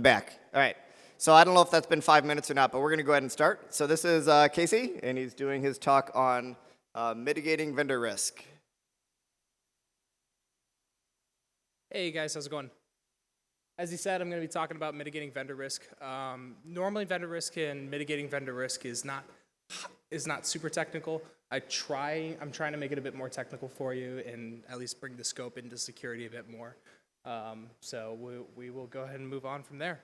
back. All right. So I don't know if that's been 5 minutes or not, but we're going to go ahead and start. So this is Casey, and he's doing his talk on mitigating vendor risk. Hey guys, how's it going? As he said, I'm going to be talking about mitigating vendor risk. Normally, vendor risk and mitigating vendor risk is not super technical. I'm trying to make it a bit more technical for you and at least bring the scope into security a bit more. So we will go ahead and move on from there.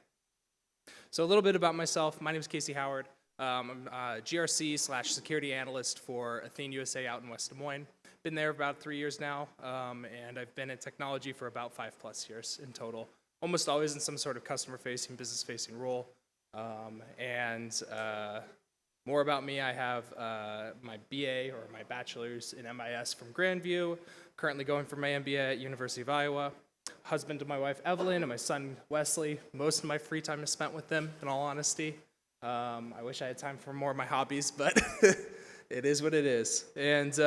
So a little bit about myself. My name is Casey Howard. I'm a GRC/security analyst for Athene USA out in West Des Moines. Been there about 3 years now, and I've been in technology for about 5+ years in total. Almost always in some sort of customer-facing, business-facing role. More about me, I have my BA or my bachelor's in MIS from Grandview, currently going for my MBA at University of Iowa. Husband to my wife Evelyn and my son Wesley. Most of my free time is spent with them, in all honesty. I wish I had time for more of my hobbies, but it is what it is. And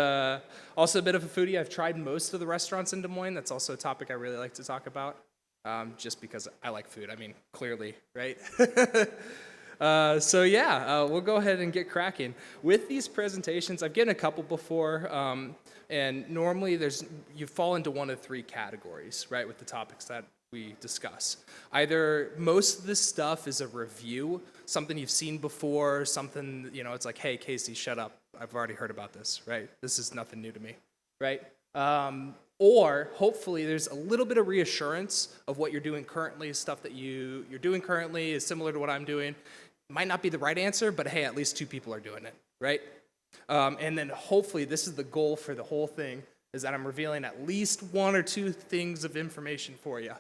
also a bit of a foodie. I've tried most of the restaurants in Des Moines. That's also a topic I really like to talk about, just because I like food. I mean, clearly, right? We'll go ahead and get cracking. With these presentations, I've given a couple before, and normally you fall into one of three categories, right, with the topics that we discuss. Either most of this stuff is a review, something you've seen before, something, it's like, hey, Casey, shut up. I've already heard about this, right? This is nothing new to me, right? Or hopefully there's a little bit of reassurance of what you're doing currently, stuff that you're doing currently is similar to what I'm doing. Might not be the right answer, but hey, at least two people are doing it, right? And then hopefully this is the goal for the whole thing, is that I'm revealing at least one or two things of information for you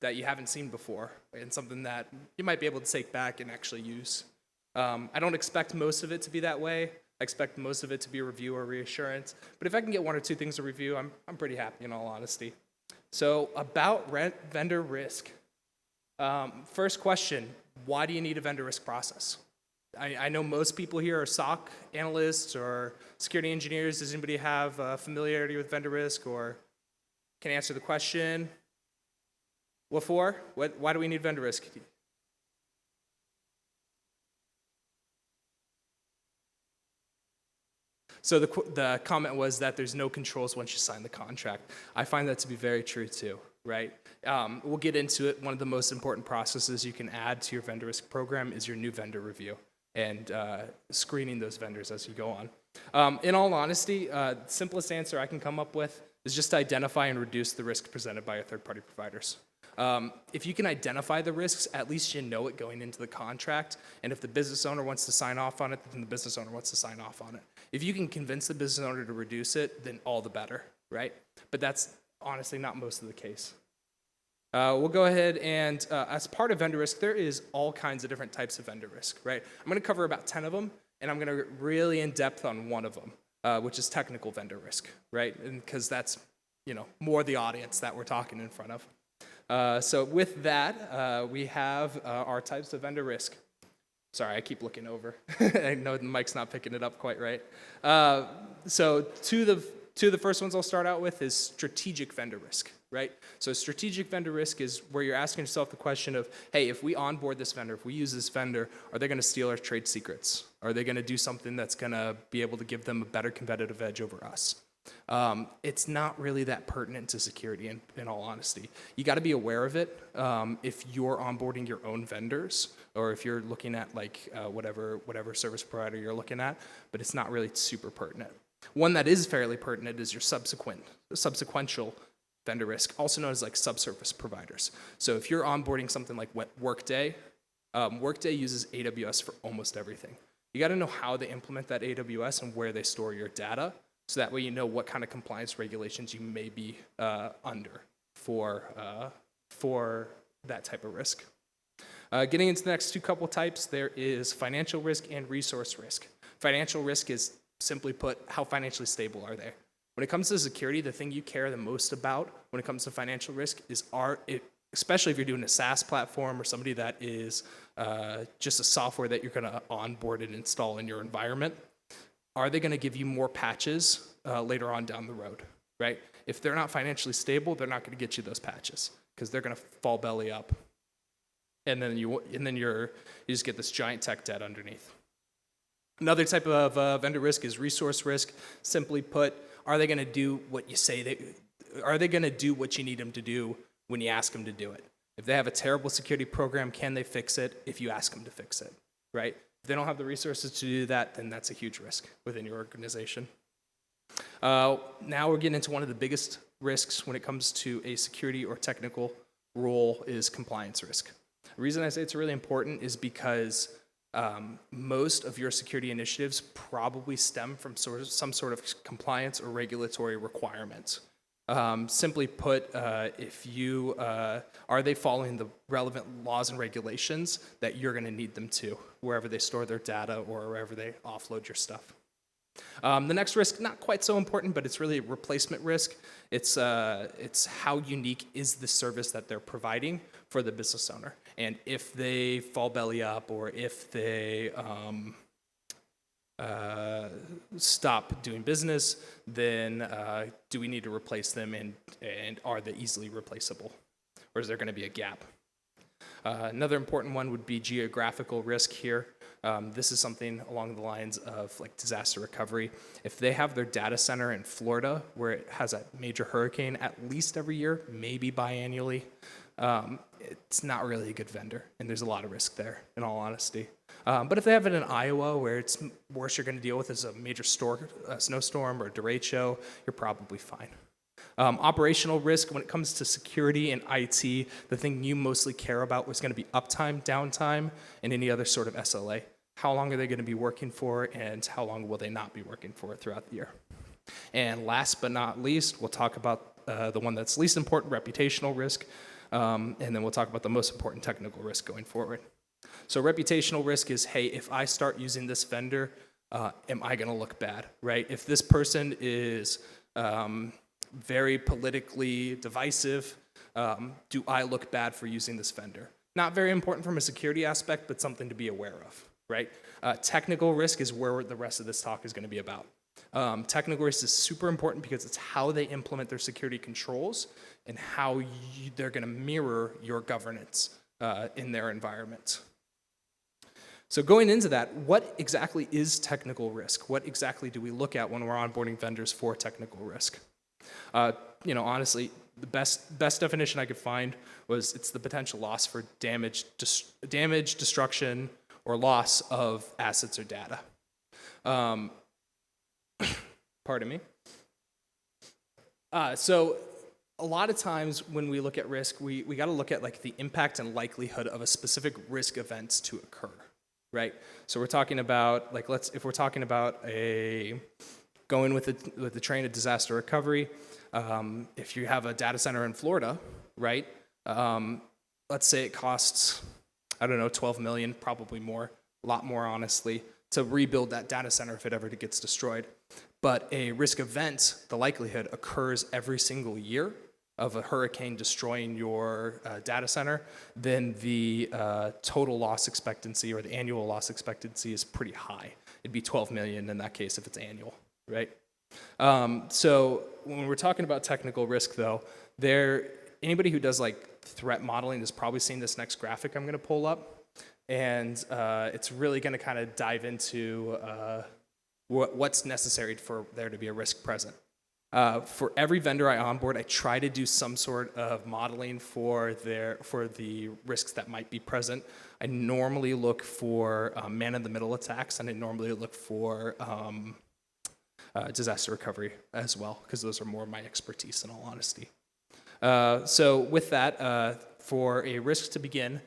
that you haven't seen before, and something that you might be able to take back and actually use. I don't expect most of it to be that way. I expect most of it to be a review or reassurance. But if I can get one or two things to review, I'm pretty happy in all honesty. So about vendor risk. First question, why do you need a vendor risk process? I know most people here are SOC analysts or security engineers. Does anybody have familiarity with vendor risk or can answer the question? What for? Why do we need vendor risk? So the comment was that there's no controls once you sign the contract. I find that to be very true too, right? We'll get into it. One of the most important processes you can add to your vendor risk program is your new vendor review and screening those vendors as you go on. In all honesty, the simplest answer I can come up with is just to identify and reduce the risk presented by your third-party providers. If you can identify the risks, at least you know it going into the contract. And if the business owner wants to sign off on it, then the business owner wants to sign off on it. If you can convince the business owner to reduce it, then all the better, right? But that's honestly not most of the case. We'll go ahead and, as part of vendor risk, there is all kinds of different types of vendor risk, right? I'm going to cover about 10 of them, and I'm going to really in depth on one of them, which is technical vendor risk, right? And because that's, more the audience that we're talking in front of. So with that, we have our types of vendor risk. Sorry, I keep looking over. I know the mic's not picking it up quite right. So two of the first ones I'll start out with is strategic vendor risk, right? So strategic vendor risk is where you're asking yourself the question of, hey, if we onboard this vendor, if we use this vendor, are they going to steal our trade secrets? Are they going to do something that's going to be able to give them a better competitive edge over us? It's not really that pertinent to security, in all honesty. You got to be aware of it if you're onboarding your own vendors or if you're looking at whatever service provider you're looking at, but it's not really super pertinent. One that is fairly pertinent is your subsequential vendor risk, also known as subservice providers. So if you're onboarding something like Workday, Workday uses AWS for almost everything. You got to know how they implement that AWS and where they store your data. So that way you know what kind of compliance regulations you may be under for that type of risk. Getting into the next couple types, there is financial risk and resource risk. Financial risk is, simply put, how financially stable are they? When it comes to security, the thing you care the most about when it comes to financial risk is especially if you're doing a SaaS platform or somebody that is just a software that you're going to onboard and install in your environment. Are they going to give you more patches later on down the road, right? If they're not financially stable, they're not going to get you those patches because they're going to fall belly up. and then you just get this giant tech debt underneath. Another type of vendor risk is resource risk. Simply put, are they going to do what you say are they going to do what you need them to do when you ask them to do it? If they have a terrible security program, can they fix it if you ask them to fix it, right? If they don't have the resources to do that, then that's a huge risk within your organization. Now we're getting into one of the biggest risks when it comes to a security or technical role is compliance risk. The reason I say it's really important is because most of your security initiatives probably stem from some sort of compliance or regulatory requirements. Simply put, if you are they following the relevant laws and regulations that you're going to need them to, wherever they store their data or wherever they offload your stuff. The next risk, not quite so important, but it's really a replacement risk. It's how unique is the service that they're providing for the business owner, and if they fall belly up or if they stop doing business, then do we need to replace them, and are they easily replaceable, or is there going to be a gap? Another important one would be geographical risk here. This is something along the lines of like disaster recovery. If they have their data center in Florida where it has a major hurricane at least every year, maybe biannually, it's not really a good vendor, and there's a lot of risk there, in all honesty. But if they have it in Iowa, where it's worst you're going to deal with is a major snowstorm or a derecho, you're probably fine. Operational risk, when it comes to security and IT, the thing you mostly care about was going to be uptime, downtime, and any other sort of SLA. How long are they going to be working for, and how long will they not be working for throughout the year? And last but not least, we'll talk about the one that's least important, reputational risk, and then we'll talk about the most important technical risk going forward. So reputational risk is, hey, if I start using this vendor, am I going to look bad, right? If this person is very politically divisive, do I look bad for using this vendor? Not very important from a security aspect, but something to be aware of, right? Technical risk is where the rest of this talk is going to be about. Technical risk is super important because it's how they implement their security controls and how they're going to mirror your governance in their environment. So going into that, what exactly is technical risk? What exactly do we look at when we're onboarding vendors for technical risk? Honestly, the best definition I could find was it's the potential loss for damage, destruction, or loss of assets or data. Pardon me. So a lot of times when we look at risk, we got to look at like the impact and likelihood of a specific risk event to occur, right? So we're talking about if we're talking about going with the train of disaster recovery. If you have a data center in Florida, right? Let's say it costs, I don't know, $12 million, probably more, a lot more honestly, to rebuild that data center if it ever gets destroyed. But a risk event, the likelihood occurs every single year of a hurricane destroying your data center, then the total loss expectancy or the annual loss expectancy is pretty high. It'd be 12 million in that case if it's annual, right? So when we're talking about technical risk, though, anybody who does like threat modeling has probably seen this next graphic I'm going to pull up, and it's really going to kind of dive into what's necessary for there to be a risk present. For every vendor I onboard, I try to do some sort of modeling for the risks that might be present. I normally look for man-in-the-middle attacks, and I normally look for disaster recovery as well, because those are more my expertise, in all honesty. So with that, for a risk to begin,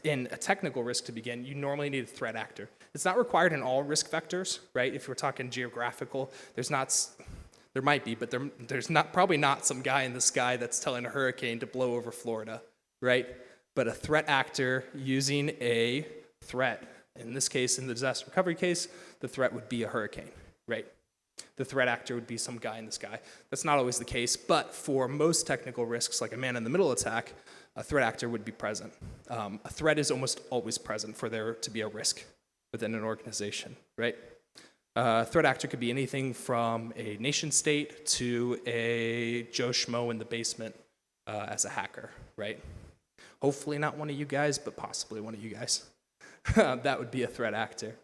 in a technical risk to begin, you normally need a threat actor. It's not required in all risk vectors, right? If we're talking geographical, there might be, but there's probably not some guy in the sky that's telling a hurricane to blow over Florida, right? But a threat actor using a threat, in this case, in the disaster recovery case, the threat would be a hurricane, right? The threat actor would be some guy in the sky. That's not always the case, but for most technical risks, like a man-in-the-middle attack, a threat actor would be present. A threat is almost always present for there to be a risk within an organization, right? A threat actor could be anything from a nation state to a Joe Schmo in the basement as a hacker, right? Hopefully not one of you guys, but possibly one of you guys. That would be a threat actor.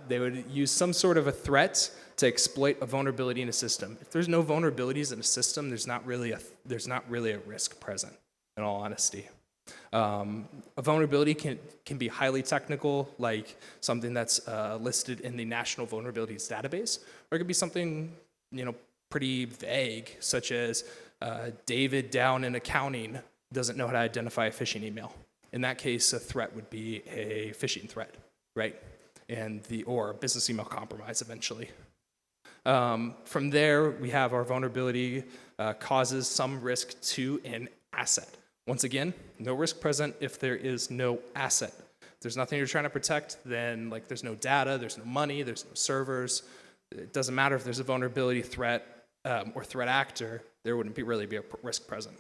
They would use some sort of a threat to exploit a vulnerability in a system. If there's no vulnerabilities in a system, there's not really a risk present, in all honesty. A vulnerability can be highly technical, like something that's listed in the National Vulnerabilities Database, or it could be something pretty vague, such as David down in accounting doesn't know how to identify a phishing email. In that case, a threat would be a phishing threat, right? Or a business email compromise eventually. From there, we have our vulnerability causes some risk to an asset. Once again, no risk present if there is no asset. If there's nothing you're trying to protect, then there's no data, there's no money, there's no servers. It doesn't matter if there's a vulnerability threat or threat actor, there wouldn't really be a risk present.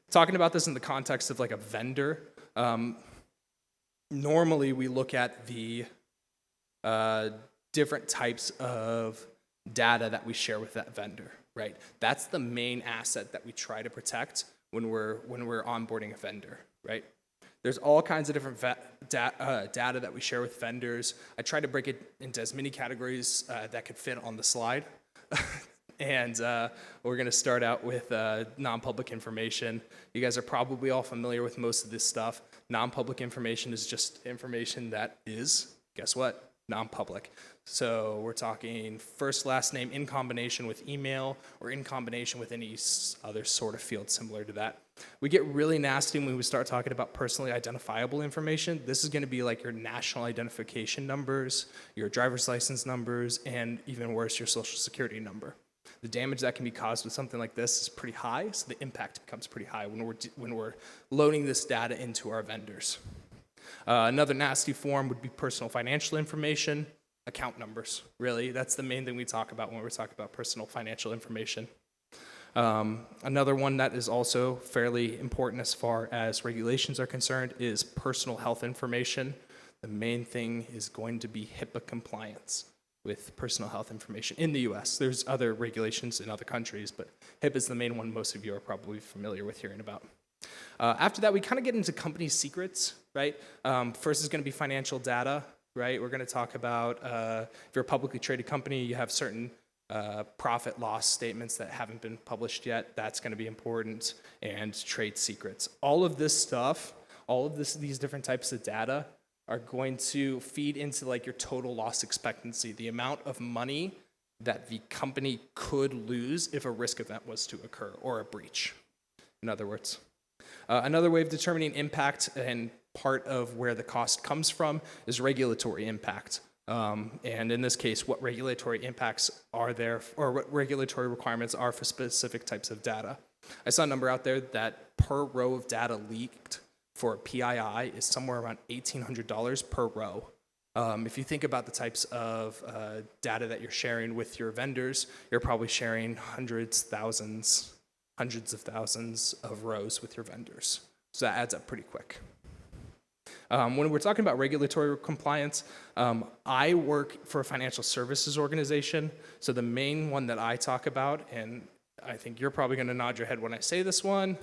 Talking about this in the context of a vendor, normally we look at the different types of data that we share with that vendor, right? That's the main asset that we try to protect when we're onboarding a vendor, right? There's all kinds of different data that we share with vendors. I try to break it into as many categories that could fit on the slide. And we're going to start out with non-public information. You guys are probably all familiar with most of this stuff. Non-public information is just information that is, guess what? Non-public. So we're talking first, last name in combination with email or in combination with any other sort of field similar to that. We get really nasty when we start talking about personally identifiable information. This is going to be like your national identification numbers, your driver's license numbers, and even worse, your social security number. The damage that can be caused with something like this is pretty high, so the impact becomes pretty high when we're loading this data into our vendors. Another nasty form would be personal financial information, account numbers, really. That's the main thing we talk about when we're talking about personal financial information. Another one that is also fairly important as far as regulations are concerned is personal health information. The main thing is going to be HIPAA compliance with personal health information in the US. There's other regulations in other countries, but HIPAA is the main one most of you are probably familiar with hearing about. After that, we kind of get into company secrets, right? First is going to be financial data, right? We're going to talk about if you're a publicly traded company, you have certain profit loss statements that haven't been published yet. That's going to be important, and trade secrets. All of this stuff, these different types of data are going to feed into your total loss expectancy, the amount of money that the company could lose if a risk event was to occur or a breach, in other words. Another way of determining impact and part of where the cost comes from is regulatory impact. And in this case, what regulatory impacts are there, or what regulatory requirements are for specific types of data. I saw a number out there that per row of data leaked for PII is somewhere around $1,800 per row. If you think about the types of data that you're sharing with your vendors, you're probably sharing hundreds of thousands of rows with your vendors. So that adds up pretty quick. When we're talking about regulatory compliance, I work for a financial services organization. So the main one that I talk about, and I think you're probably going to nod your head when I say this one,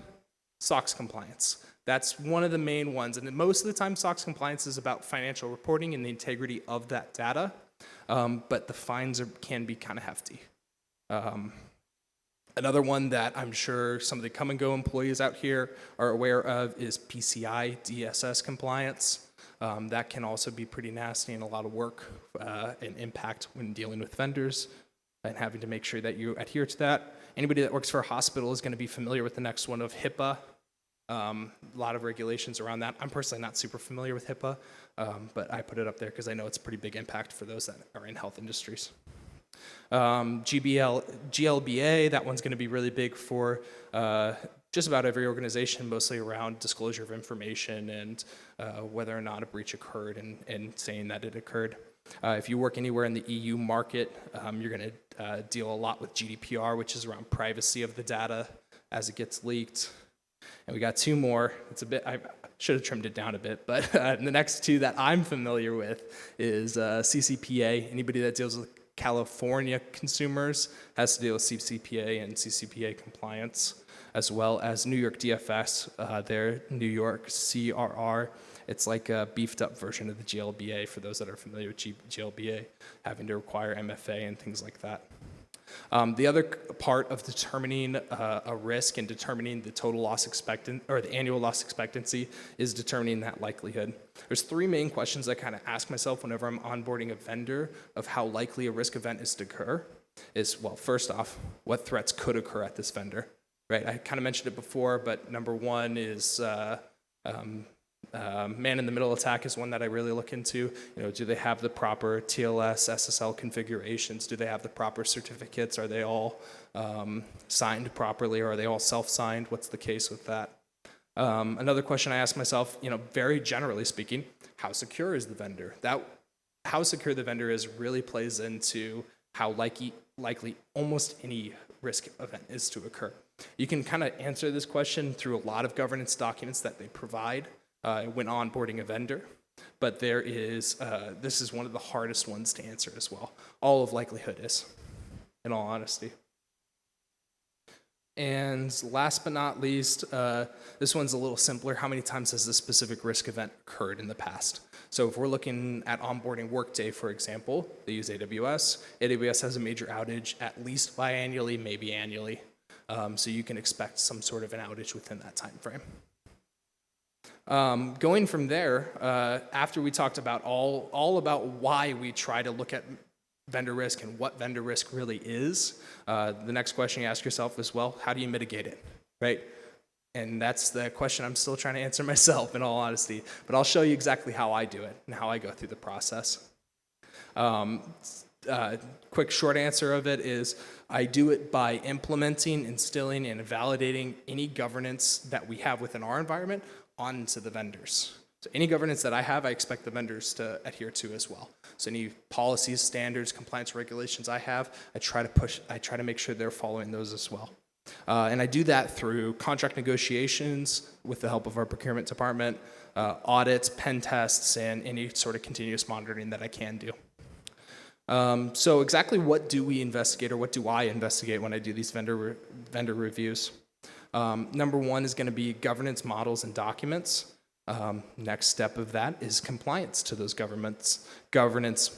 SOX compliance. That's one of the main ones. And most of the time, SOX compliance is about financial reporting and the integrity of that data. But the fines can be kind of hefty. Another one that I'm sure some of the come and go employees out here are aware of is PCI DSS compliance. That can also be pretty nasty and a lot of work and impact when dealing with vendors and having to make sure that you adhere to that. Anybody that works for a hospital is going to be familiar with the next one of HIPAA. A lot of regulations around that. I'm personally not super familiar with HIPAA, but I put it up there because I know it's a pretty big impact for those that are in health industries. GLBA, that one's going to be really big for just about every organization, mostly around disclosure of information and whether or not a breach occurred and saying that it occurred. If you work anywhere in the EU market, you're going to deal a lot with GDPR, which is around privacy of the data as it gets leaked. And we got two more. It's a bit, I should have trimmed it down a bit, but the next two that I'm familiar with is CCPA. Anybody that deals with California consumers has to deal with CCPA and CCPA compliance. as well as New York DFS, their New York CRR. It's like a beefed up version of the GLBA for those that are familiar with GLBA, having to require MFA and things like that. The other part of determining a risk and determining the total loss expectant or the annual loss expectancy is determining that likelihood. There's three main questions I kind of ask myself whenever I'm onboarding a vendor of how likely a risk event is to occur. Is, well, first off, what threats could occur at this vendor, right? I kind of mentioned it before, but number one is man-in-the-middle attack is one that I really look into. Do they have the proper TLS, SSL configurations? Do they have the proper certificates? Are they all signed properly, or are they all self-signed? What's the case with that? Another question I ask myself, very generally speaking, how secure is the vendor? How secure the vendor is really plays into how likely almost any risk event is to occur. You can kind of answer this question through a lot of governance documents that they provide when onboarding a vendor, but this is one of the hardest ones to answer as well. All of likelihood is, in all honesty. And last but not least, this one's a little simpler. How many times has this specific risk event occurred in the past? So if we're looking at onboarding Workday, for example, they use AWS. AWS has a major outage at least biannually, maybe annually. So you can expect some sort of an outage within that time frame. Going from there, after we talked about all about why we try to look at vendor risk and what vendor risk really is, the next question you ask yourself is, well, how do you mitigate it, right? And that's the question I'm still trying to answer myself, in all honesty. But I'll show you exactly how I do it and how I go through the process. Quick short answer of it is I do it by implementing, instilling, and validating any governance that we have within our environment onto the vendors. So any governance that I have, I expect the vendors to adhere to as well. So any policies, standards, compliance regulations I have, I try to make sure they're following those as well. And I do that through contract negotiations with the help of our procurement department, audits, pen tests, and any sort of continuous monitoring that I can do. So exactly what do we investigate, or what do I investigate when I do these vendor reviews? Number one is going to be governance models and documents. Next step of that is compliance to those governance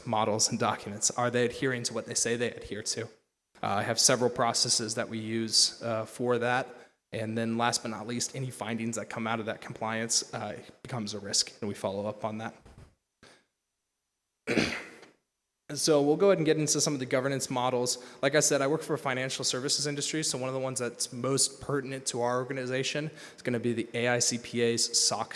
models and documents. Are they adhering to what they say they adhere to? I have several processes that we use for that. And then last but not least, any findings that come out of that compliance becomes a risk, and we follow up on that. So we'll go ahead and get into some of the governance models. Like I said, I work for a financial services industry, so one of the ones that's most pertinent to our organization is going to be the AICPA's SOC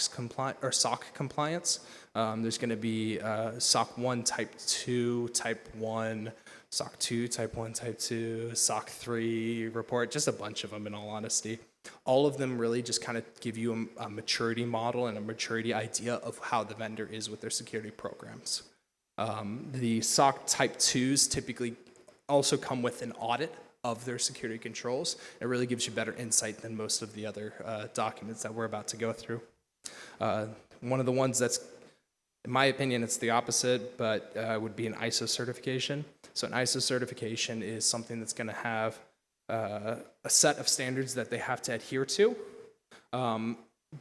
compliance. There's going to be SOC 1 Type 2, Type 1, SOC 2, Type 1, Type 2, SOC 3 report, just a bunch of them in all honesty. All of them really just kind of give you a maturity model and a maturity idea of how the vendor is with their security programs. The SOC Type 2s typically also come with an audit of their security controls. It really gives you better insight than most of the other documents that we're about to go through. One of the ones that's, in my opinion, it's the opposite, but would be an ISO certification. So an ISO certification is something that's going to have a set of standards that they have to adhere to.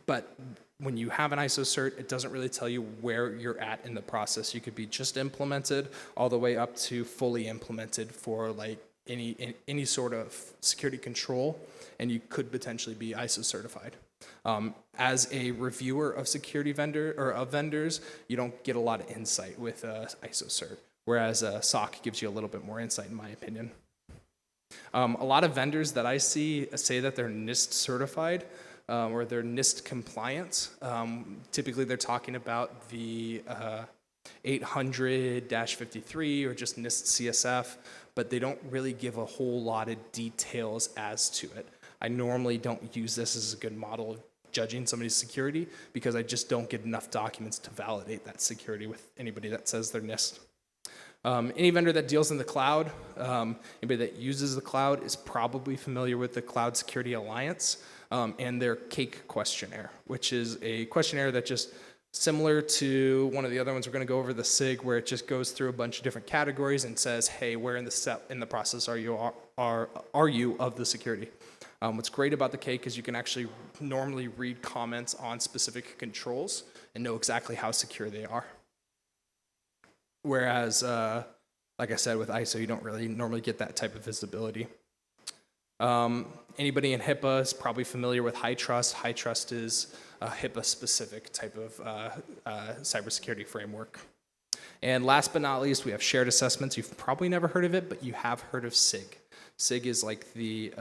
But when you have an ISO cert, it doesn't really tell you where you're at in the process. You could be just implemented all the way up to fully implemented for like any sort of security control, and you could potentially be ISO certified. As a reviewer of security vendors, you don't get a lot of insight with ISO cert, whereas a SOC gives you a little bit more insight, in my opinion. A lot of vendors that I see say that they're NIST certified, or they're NIST compliant. Typically, they're talking about the 800-53 or just NIST CSF, but they don't really give a whole lot of details as to it. I normally don't use this as a good model of judging somebody's security because I just don't get enough documents to validate that security with anybody that says they're NIST. Any vendor that deals in the cloud, anybody that uses the cloud is probably familiar with the Cloud Security Alliance and their CAKE questionnaire, which is a questionnaire that just similar to one of the other ones we're going to go over, the SIG, where it just goes through a bunch of different categories and says, hey, where in the process are you of the security? What's great about the cake is you can actually normally read comments on specific controls and know exactly how secure they are. Whereas, like I said, with ISO, you don't really normally get that type of visibility. Anybody in HIPAA is probably familiar with high trust. High trust is a HIPAA-specific type of cybersecurity framework. And last but not least, we have shared assessments. You've probably never heard of it, but you have heard of SIG. SIG is like the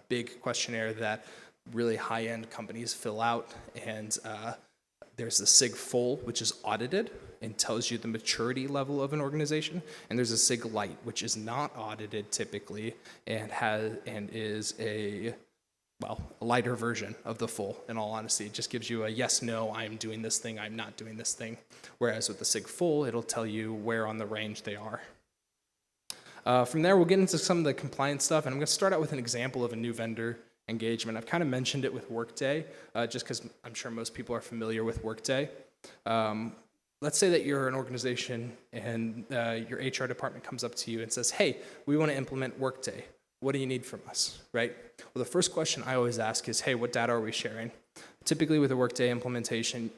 big questionnaire that really high-end companies fill out, and there's the SIG full, which is audited and tells you the maturity level of an organization, and there's a SIG light, which is not audited typically and is a lighter version of the full. In all honesty, it just gives you a yes, no, I'm doing this thing, I'm not doing this thing. Whereas with the SIG full, it'll tell you where on the range they are. From there, we'll get into some of the compliance stuff, and I'm going to start out with an example of a new vendor engagement. I've kind of mentioned it with Workday, just because I'm sure most people are familiar with Workday. Let's say that you're an organization and your HR department comes up to you and says, hey, we want to implement Workday. What do you need from us, right? Well, the first question I always ask is, hey, what data are we sharing? Typically with a Workday implementation,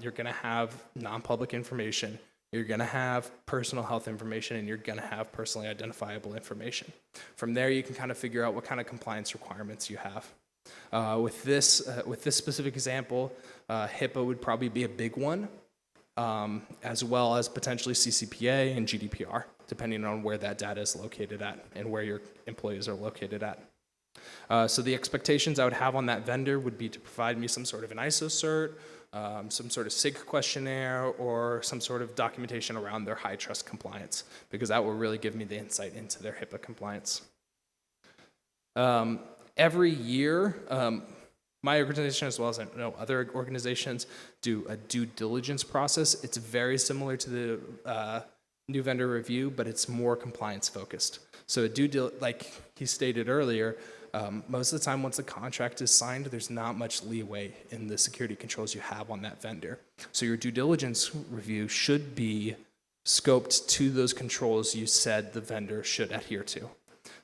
you're going to have non-public information, you're going to have personal health information, and you're going to have personally identifiable information. From there, you can kind of figure out what kind of compliance requirements you have. With this specific example, HIPAA would probably be a big one, as well as potentially CCPA and GDPR, depending on where that data is located at and where your employees are located at. So the expectations I would have on that vendor would be to provide me some sort of an ISO cert, some sort of SIG questionnaire, or some sort of documentation around their high trust compliance, because that will really give me the insight into their HIPAA compliance. Every year, my organization, as well as I know other organizations, do a due diligence process. It's very similar to the new vendor review, but it's more compliance focused. So like he stated earlier, most of the time once the contract is signed, there's not much leeway in the security controls you have on that vendor. So your due diligence review should be scoped to those controls you said the vendor should adhere to.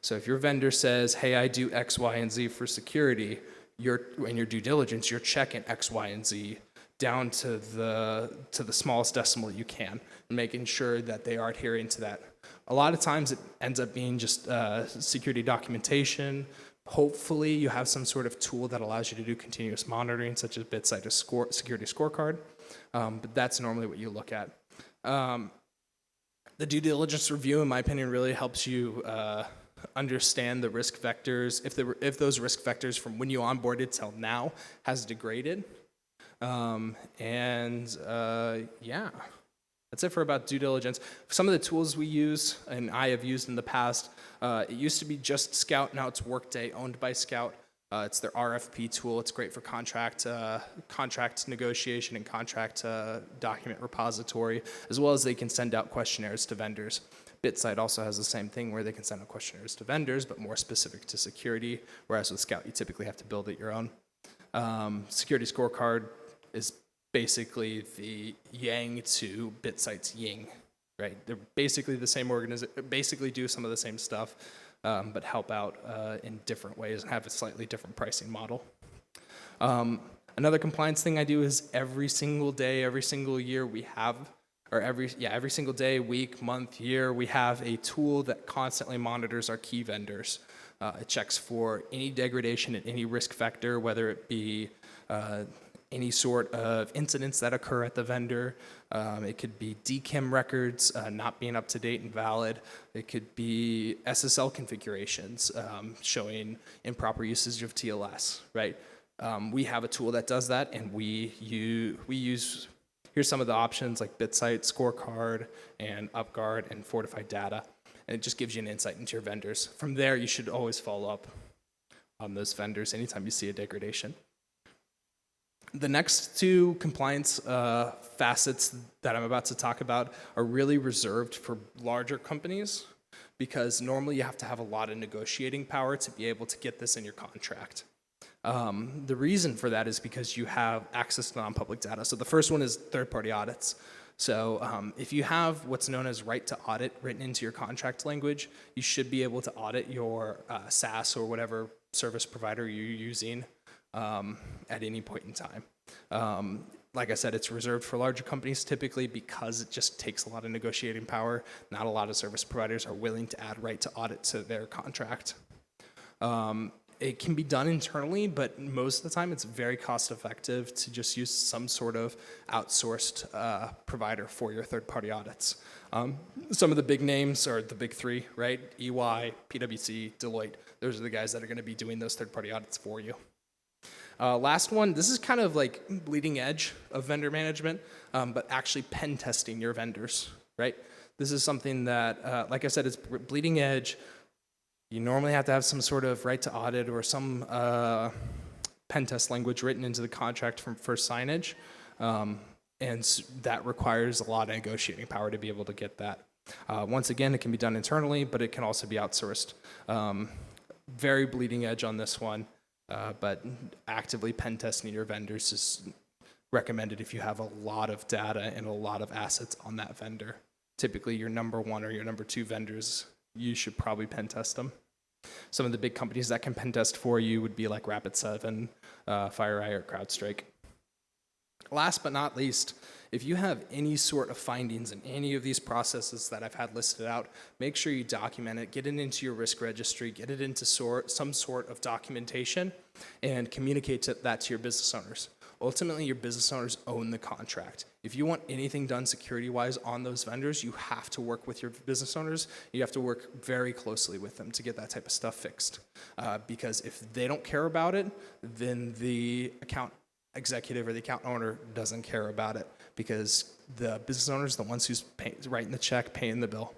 So if your vendor says, hey, I do X, Y, and Z for security, in your due diligence, you're checking X, Y, and Z down to the smallest decimal you can, and making sure that they are adhering to that. A lot of times it ends up being just security documentation. Hopefully you have some sort of tool that allows you to do continuous monitoring, such as BitSight or security scorecard, but that's normally what you look at. The due diligence review, in my opinion, really helps you understand the risk vectors, if those risk vectors from when you onboarded till now has degraded. Yeah, that's it for about due diligence. Some of the tools we use, and I have used in the past, it used to be just Scout, now it's Workday, owned by Scout. It's their RFP tool. It's great for contract negotiation and contract document repository, as well as they can send out questionnaires to vendors. BitSight also has the same thing where they can send out questionnaires to vendors, but more specific to security, whereas with Scout, you typically have to build it your own. Security scorecard is basically the yang to BitSight's yin, right? They're basically the same basically do some of the same stuff, but help out in different ways and have a slightly different pricing model. Another compliance thing I do is every single day, every single year we have, or every single day, week, month, year, we have a tool that constantly monitors our key vendors. It checks for any degradation in any risk factor, whether it be any sort of incidents that occur at the vendor. It could be DKIM records not being up to date and valid. It could be SSL configurations showing improper usage of TLS, right? We have a tool that does that, and we use, here's some of the options like BitSight, Scorecard, and UpGuard, and Fortified Data. And it just gives you an insight into your vendors. From there, you should always follow up on those vendors anytime you see a degradation. The next two compliance facets that I'm about to talk about are really reserved for larger companies, because normally you have to have a lot of negotiating power to be able to get this in your contract. The reason for that is because you have access to non-public data. So the first one is third-party audits. So if you have what's known as right to audit written into your contract language, you should be able to audit your SaaS or whatever service provider you're using at any point in time. Like I said, it's reserved for larger companies typically because it just takes a lot of negotiating power. Not a lot of service providers are willing to add right to audit to their contract. It can be done internally, but most of the time it's very cost effective to just use some sort of outsourced provider for your third-party audits. Some of the big names are the big three, right? EY, PwC, Deloitte. Those are the guys that are going to be doing those third-party audits for you. Last one, this is kind of like bleeding edge of vendor management, but actually pen testing your vendors, right? This is something that, like I said, it's bleeding edge. You normally have to have some sort of right to audit or some pen test language written into the contract for signage, and that requires a lot of negotiating power to be able to get that. Once again, it can be done internally, but it can also be outsourced. Very bleeding edge on this one. But actively pen testing your vendors is recommended if you have a lot of data and a lot of assets on that vendor. Typically, your number one or your number two vendors, you should probably pen test them. Some of the big companies that can pen test for you would be like Rapid7, FireEye, or CrowdStrike. Last but not least, if you have any sort of findings in any of these processes that I've had listed out, make sure you document it, get it into your risk registry, get it into some sort of documentation, and communicate that to your business owners. Ultimately, your business owners own the contract. If you want anything done security-wise on those vendors, you have to work with your business owners. You have to work very closely with them to get that type of stuff fixed. Because if they don't care about it, then the account executive or the account owner doesn't care about it, because the business owner is the ones who's writing the check, paying the bill.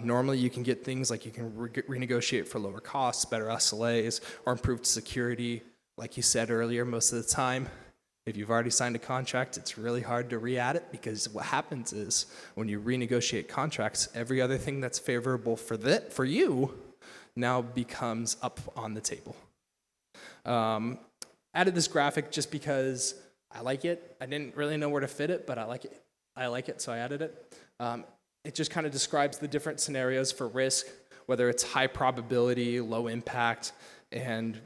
Normally, you can get things like you can renegotiate for lower costs, better SLAs, or improved security. Like you said earlier, most of the time, if you've already signed a contract, it's really hard to re-add it, because what happens is when you renegotiate contracts, every other thing that's favorable for you now becomes up on the table. Added this graphic just because I like it. I didn't really know where to fit it, but I like it, so I added it. It just kind of describes the different scenarios for risk, whether it's high probability, low impact, and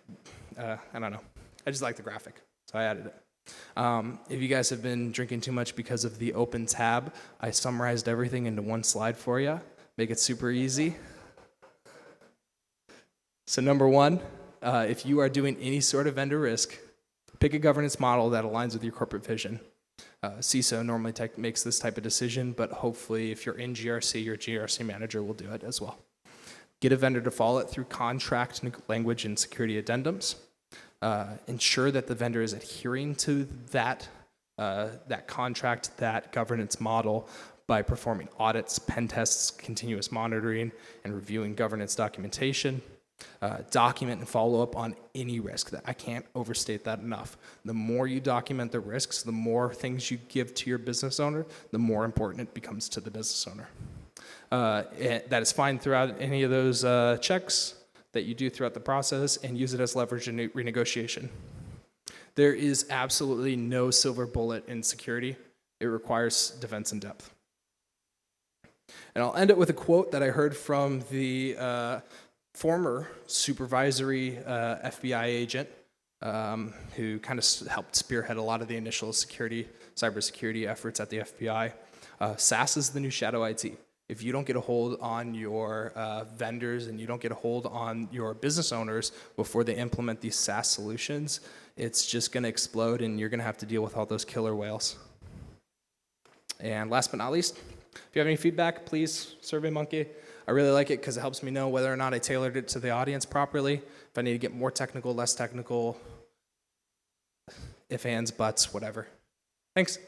I don't know. I just like the graphic, so I added it. If you guys have been drinking too much because of the open tab, I summarized everything into one slide for you. Make it super easy. So number one, if you are doing any sort of vendor risk, pick a governance model that aligns with your corporate vision. CISO normally makes this type of decision, but hopefully if you're in GRC, your GRC manager will do it as well. Get a vendor to follow it through contract language and security addendums. Ensure that the vendor is adhering to that contract, that governance model, by performing audits, pen tests, continuous monitoring, and reviewing governance documentation. Document and follow up on any risk. I can't overstate that enough. The more you document the risks, the more things you give to your business owner, the more important it becomes to the business owner. That is fine throughout any of those checks that you do throughout the process, and use it as leverage in renegotiation. There is absolutely no silver bullet in security. It requires defense in depth. And I'll end it with a quote that I heard from the former supervisory FBI agent who kind of helped spearhead a lot of the initial cybersecurity efforts at the FBI. SaaS is the new shadow IT. If you don't get a hold on your vendors and you don't get a hold on your business owners before they implement these SaaS solutions, it's just going to explode, and you're going to have to deal with all those killer whales. And last but not least, if you have any feedback, please, SurveyMonkey. I really like it because it helps me know whether or not I tailored it to the audience properly, if I need to get more technical, less technical, if, ands, buts, whatever. Thanks.